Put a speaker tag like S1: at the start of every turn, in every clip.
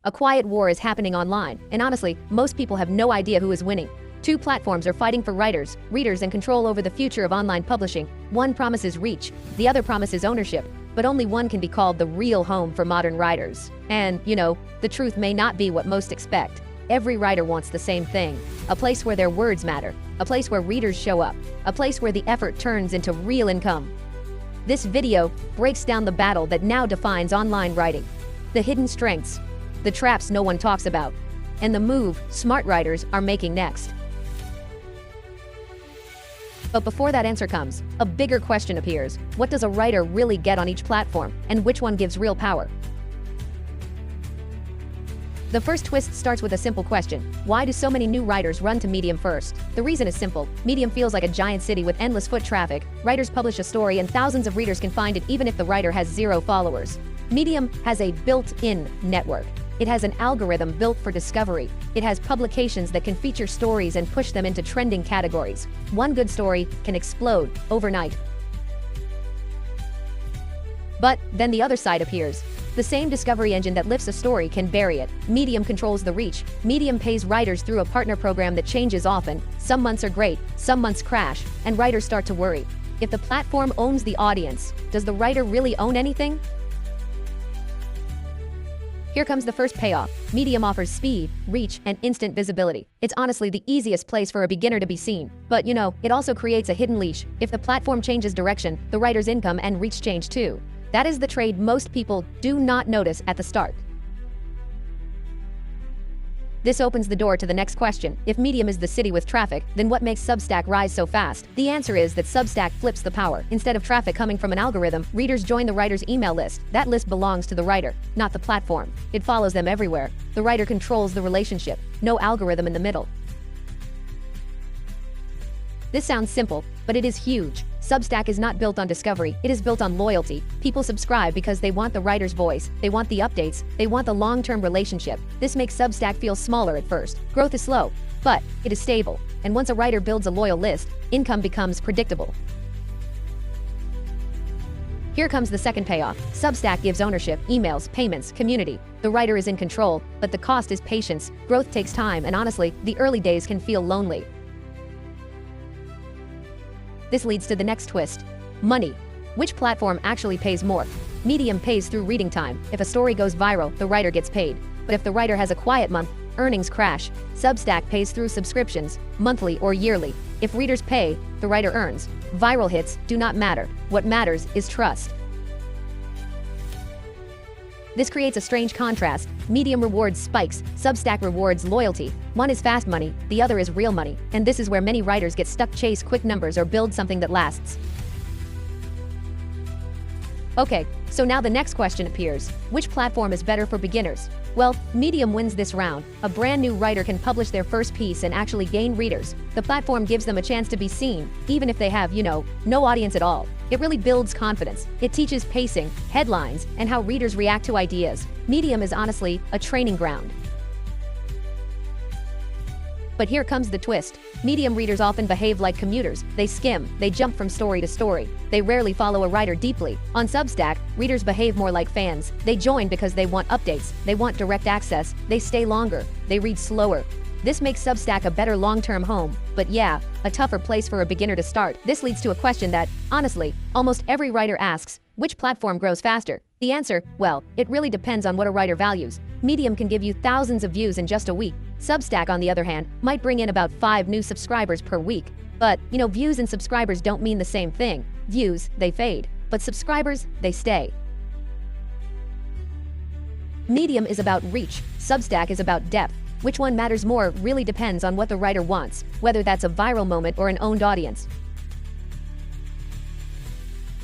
S1: A quiet war is happening online, and honestly, most people have no idea who is winning. Two platforms are fighting for writers, readers, and control over the future of online publishing. One promises reach, the other promises ownership, but only one can be called the real home for modern writers. And, the truth may not be what most expect. Every writer wants the same thing: a place where their words matter, a place where readers show up, a place where the effort turns into real income. This video breaks down the battle that now defines online writing, the hidden strengths, the traps no one talks about, and the move smart writers are making next. But before that answer comes, a bigger question appears. What does a writer really get on each platform, and which one gives real power? The first twist starts with a simple question. Why do so many new writers run to Medium first? The reason is simple. Medium feels like a giant city with endless foot traffic. Writers publish a story and thousands of readers can find it even if the writer has 0 followers. Medium has a built-in network. It has an algorithm built for discovery. It has publications that can feature stories and push them into trending categories. One good story can explode overnight. But then the other side appears. The same discovery engine that lifts a story can bury it. Medium controls the reach. Medium pays writers through a partner program that changes often. Some months are great, some months crash, and writers start to worry. If the platform owns the audience, does the writer really own anything? Here comes the first payoff. Medium offers speed, reach, and instant visibility. It's honestly the easiest place for a beginner to be seen. But it also creates a hidden leash. If the platform changes direction, the writer's income and reach change too. That is the trade most people do not notice at the start. This opens the door to the next question. If Medium is the city with traffic, then what makes Substack rise so fast? The answer is that Substack flips the power. Instead of traffic coming from an algorithm, readers join the writer's email list. That list belongs to the writer, not the platform. It follows them everywhere. The writer controls the relationship. No algorithm in the middle. This sounds simple, but it is huge. Substack is not built on discovery, it is built on loyalty. People subscribe because they want the writer's voice, they want the updates, they want the long-term relationship. This makes Substack feel smaller at first. Growth is slow, but it is stable. And once a writer builds a loyal list, income becomes predictable. Here comes the second payoff. Substack gives ownership, emails, payments, community. The writer is in control, but the cost is patience. Growth takes time, and honestly, the early days can feel lonely. This leads to the next twist. Money. Which platform actually pays more? Medium pays through reading time. If a story goes viral, the writer gets paid. But if the writer has a quiet month, earnings crash. Substack pays through subscriptions, monthly or yearly. If readers pay, the writer earns. Viral hits do not matter. What matters is trust. This creates a strange contrast. Medium rewards spikes, Substack rewards loyalty. One is fast money, the other is real money. And this is where many writers get stuck: chase quick numbers or build something that lasts. Okay, so now the next question appears. Which platform is better for beginners? Well, Medium wins this round. A brand new writer can publish their first piece and actually gain readers. The platform gives them a chance to be seen, even if they have, no audience at all. It really builds confidence. It teaches pacing, headlines, and how readers react to ideas. Medium is honestly a training ground. But here comes the twist. Medium readers often behave like commuters. They skim, they jump from story to story. They rarely follow a writer deeply. On Substack, readers behave more like fans. They join because they want updates, they want direct access, they stay longer, they read slower. This makes Substack a better long-term home, but yeah, a tougher place for a beginner to start. This leads to a question that, honestly, almost every writer asks: which platform grows faster? The answer, well, it really depends on what a writer values. Medium can give you thousands of views in just a week. Substack, on the other hand, might bring in about 5 new subscribers per week. But, views and subscribers don't mean the same thing. Views, they fade. But subscribers, they stay. Medium is about reach. Substack is about depth. Which one matters more really depends on what the writer wants, whether that's a viral moment or an owned audience.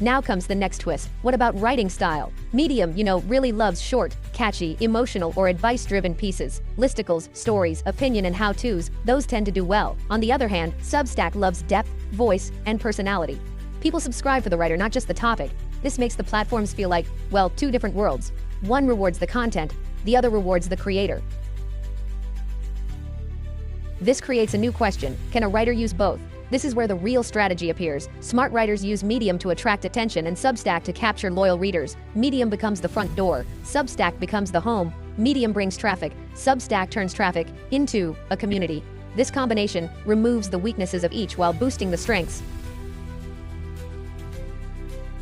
S1: Now comes the next twist. What about writing style? Medium, really loves short, catchy, emotional, or advice-driven pieces. Listicles, stories, opinion, and how-tos, those tend to do well. On the other hand, Substack loves depth, voice, and personality. People subscribe for the writer, not just the topic. This makes the platforms feel like, well, two different worlds. One rewards the content, the other rewards the creator. This creates a new question. Can a writer use both? This is where the real strategy appears. Smart writers use Medium to attract attention and Substack to capture loyal readers. Medium becomes the front door. Substack becomes the home Medium brings traffic, Substack turns traffic into a community. This combination removes the weaknesses of each while boosting the strengths.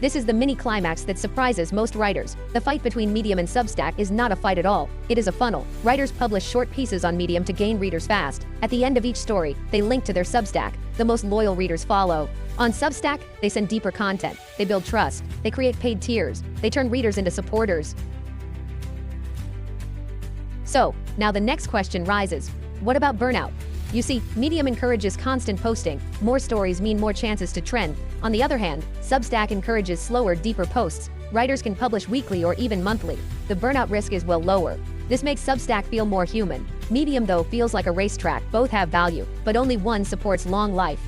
S1: This is the mini climax that surprises most writers. The fight between Medium and Substack is not a fight at all. It is a funnel. Writers publish short pieces on Medium to gain readers fast. At the end of each story, they link to their Substack. The most loyal readers follow. On Substack, they send deeper content. They build trust. They create paid tiers. They turn readers into supporters. So, now the next question rises. What about burnout? You see, Medium encourages constant posting. More stories mean more chances to trend. On the other hand, Substack encourages slower, deeper posts. Writers can publish weekly or even monthly. The burnout risk is well lower. This makes Substack feel more human. Medium, though, feels like a racetrack. Both have value, but only one supports long life.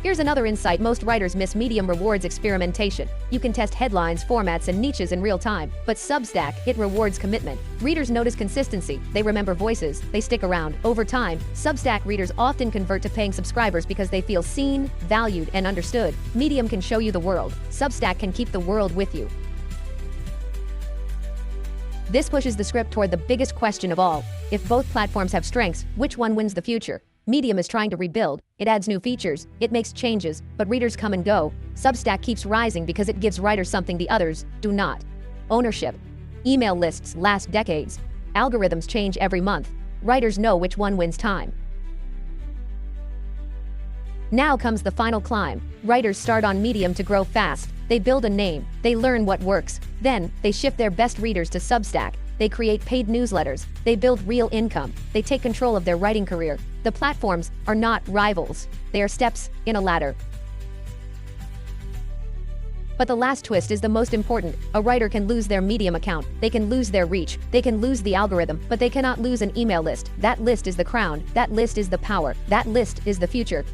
S1: Here's another insight most writers miss. Medium rewards experimentation. You can test headlines, formats, and niches in real time. But Substack, it rewards commitment. Readers notice consistency. They remember voices. They stick around. Over time, Substack readers often convert to paying subscribers because they feel seen, valued, and understood. Medium can show you the world. Substack can keep the world with you. This pushes the script toward the biggest question of all. If both platforms have strengths, which one wins the future? Medium is trying to rebuild. It adds new features, it makes changes, but readers come and go. Substack keeps rising because it gives writers something the others do not. Ownership. Email lists last decades. Algorithms change every month. Writers know which one wins time. Now comes the final climb. Writers start on Medium to grow fast. They build a name. They learn what works. Then, they shift their best readers to Substack. They create paid newsletters. They build real income. They take control of their writing career. The platforms are not rivals. They are steps in a ladder. But the last twist is the most important. A writer can lose their Medium account. They can lose their reach. They can lose the algorithm, but they cannot lose an email list. That list is the crown. That list is the power. That list is the future.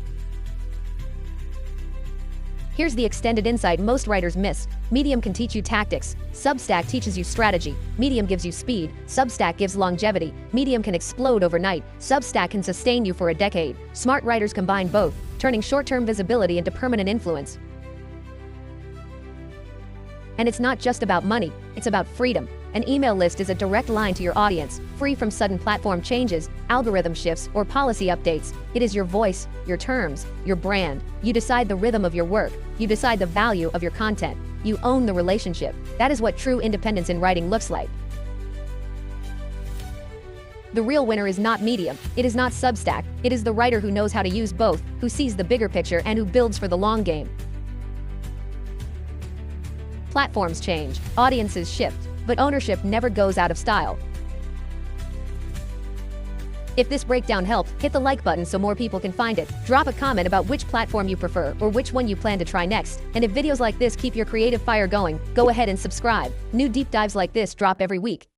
S1: Here's the extended insight most writers miss. Medium can teach you tactics. Substack teaches you strategy. Medium gives you speed. Substack gives longevity. Medium can explode overnight. Substack can sustain you for a decade. Smart writers combine both, turning short-term visibility into permanent influence. And it's not just about money, it's about freedom. An email list is a direct line to your audience, free from sudden platform changes, algorithm shifts, or policy updates. It is your voice, your terms, your brand. You decide the rhythm of your work. You decide the value of your content. You own the relationship. That is what true independence in writing looks like. The real winner is not Medium. It is not Substack. It is the writer who knows how to use both, who sees the bigger picture, and who builds for the long game. Platforms change, audiences shift, but ownership never goes out of style. If this breakdown helped, hit the like button so more people can find it. Drop a comment about which platform you prefer or which one you plan to try next. And if videos like this keep your creative fire going, go ahead and subscribe. New deep dives like this drop every week.